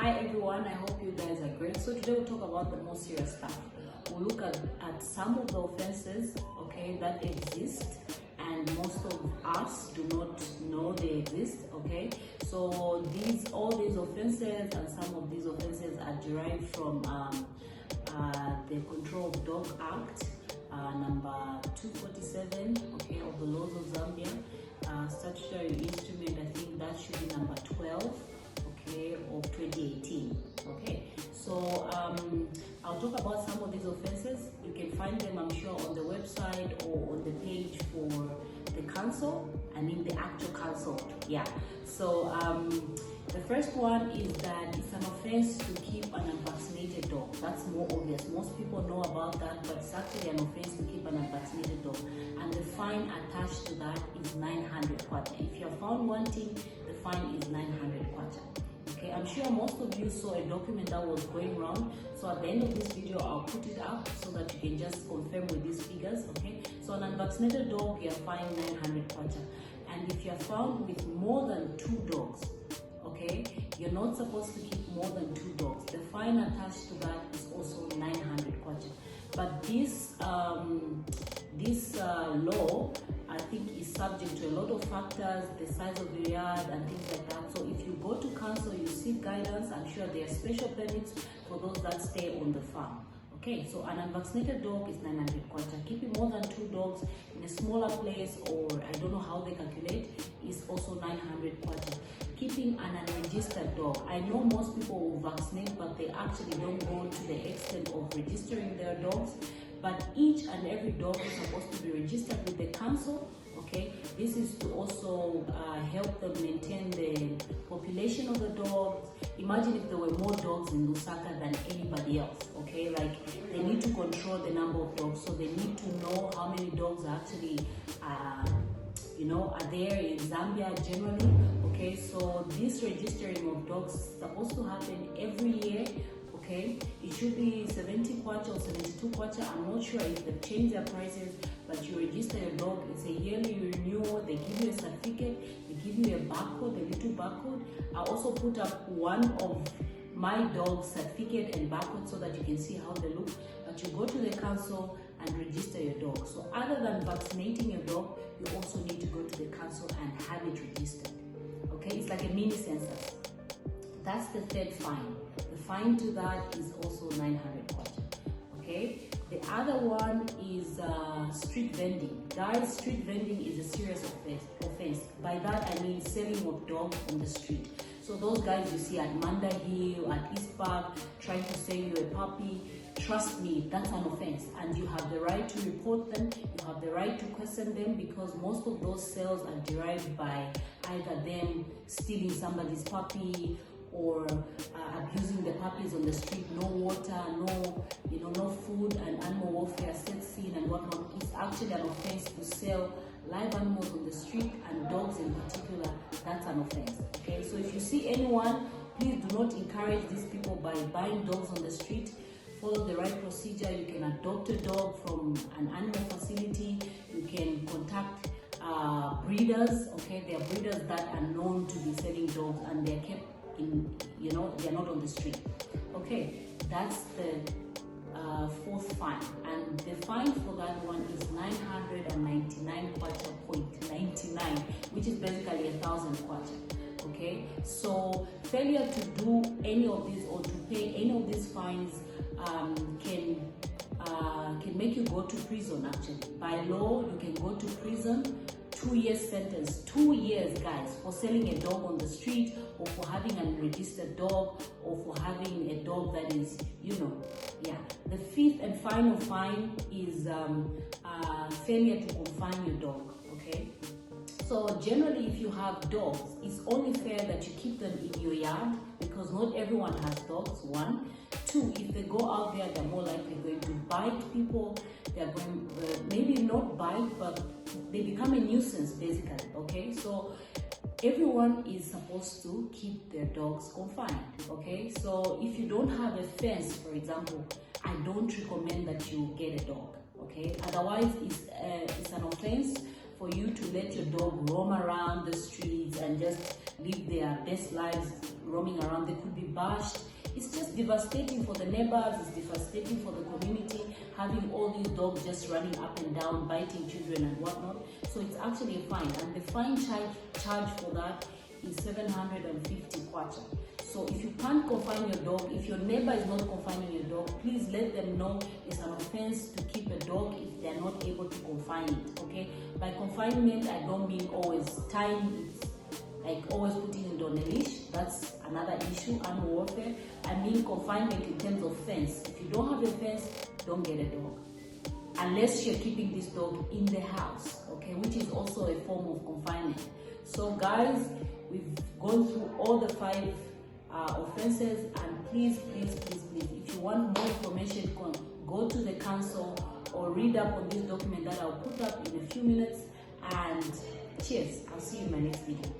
Hi everyone, I hope you guys are great. So today we'll talk about the most serious stuff. We'll look at some of the offenses, okay, that exist and most of us do not know they exist, okay. So all these offenses and some of these offenses are derived from the Control of Dog Act, number 247, okay, of the laws of Zambia. Statutory instrument, I think that should be number 12, okay, of 2018. Okay, so I'll talk about some of these offenses. You can find them, I'm sure, on the website or on the page for the council. I mean the actual council. Yeah. So the first one is that it's an offense to keep an unvaccinated dog. That's more obvious. Most people know about that, but it's actually an offense to keep an unvaccinated dog. And the fine attached to that is 900 kwacha. If you're found wanting, the fine is 900 kwacha. Okay, I'm sure most of you saw a document that was going around. So at the end of this video, I'll put it up so that you can just confirm with these figures. Okay, so an unvaccinated dog, you're fined 900 kwacha. And if you're found with more than 2 dogs, okay, you're not supposed to keep more than 2 dogs. The fine attached to that is also 900 kwacha. But this law, I think, is subject to a lot of factors, the size of the yard and things like that. So if you go to council, you seek guidance. I'm sure there are special permits for those that stay on the farm. Okay, so an unvaccinated dog is 900 kwacha. Keeping more than 2 dogs in a smaller place, or I don't know how they calculate, is also 900 kwacha. Keeping an unregistered dog. I know most people will vaccinate, but they actually don't go to the extent of registering their dogs. But each and every dog is supposed to be registered with the council. Okay, this is to also help them maintain the population of the dogs. Imagine if there were more dogs in Lusaka than anybody else. Okay, like they need to control the number of dogs, so they need to know how many dogs actually are there in Zambia generally. Okay, so this registering of dogs is supposed to happen every year. Okay, it should be 70 kwacha or 72 kwacha. I'm not sure if they've changed their prices, but you register your dog. It's a yearly renewal. They give you a certificate. They give you a barcode, a little barcode. I also put up one of my dog's certificate and barcode so that you can see how they look. But you go to the council and register your dog. So other than vaccinating your dog, you also need to go to the council and have it registered. Okay, it's like a mini census. That's the third fine. The fine to that is also 900 kwacha. Okay, the other one is street vending. Guys, street vending is a serious offense. By that I mean selling of dogs on the street. So those guys you see at Manda Hill, at East Park, trying to sell you a puppy, trust me, that's an offense. And you have the right to report them, you have the right to question them, because most of those sales are derived by either them stealing somebody's puppy or abusing the puppies on the street. No water, no food, and animal welfare set scene and whatnot. It's actually an offense to sell live animals on the street, and dogs in particular. That's an offense. Okay, so if you see anyone, please do not encourage these people by buying dogs on the street. Follow the right procedure. You can adopt a dog from an animal facility. You can contact breeders. Okay, there are breeders that are known to be selling dogs, and they're kept in, they're not on the street. Okay, that's the fourth fine, and the fine for that one is 999 kwacha point 99, which is basically 1,000 kwacha. Okay, so failure to do any of these or to pay any of these fines can make you go to prison. Actually, by law, you can go to prison. 2 years sentence, 2 years, guys, for selling a dog on the street, or for having an unregistered dog, or for having a dog that is, yeah. The fifth and final fine is failure to confine your dog. Okay, so generally, if you have dogs, it's only fair that you keep them in your yard, because not everyone has dogs. 1, 2, if they go out there, they're more likely going to bite people. They're going maybe not bite, but they become a nuisance basically. Okay, so everyone is supposed to keep their dogs confined. Okay, so if you don't have a fence, for example, I don't recommend that you get a dog. Okay, otherwise it's an offense for you to let your dog roam around the streets and just live their best lives roaming around. They could be bashed. It's just devastating for the neighbors, it's devastating for the community, having all these dogs just running up and down, biting children and whatnot. So it's actually a fine, and the fine charge for that is 750 kwacha. So if you can't confine your dog, if your neighbor is not confining your dog, please let them know it's an offense to keep a dog if they're not able to confine it, okay? By confinement, I don't mean always tying it, like always putting it on a leash. That's another issue, animal warfare. I mean confinement in terms of fence. If you don't have a fence, don't get a dog. Unless you're keeping this dog in the house, okay, which is also a form of confinement. So guys, we've gone through all the 5 offenses, and please, if you want more information, go to the council or read up on this document that I'll put up in a few minutes. And cheers, I'll see you in my next video.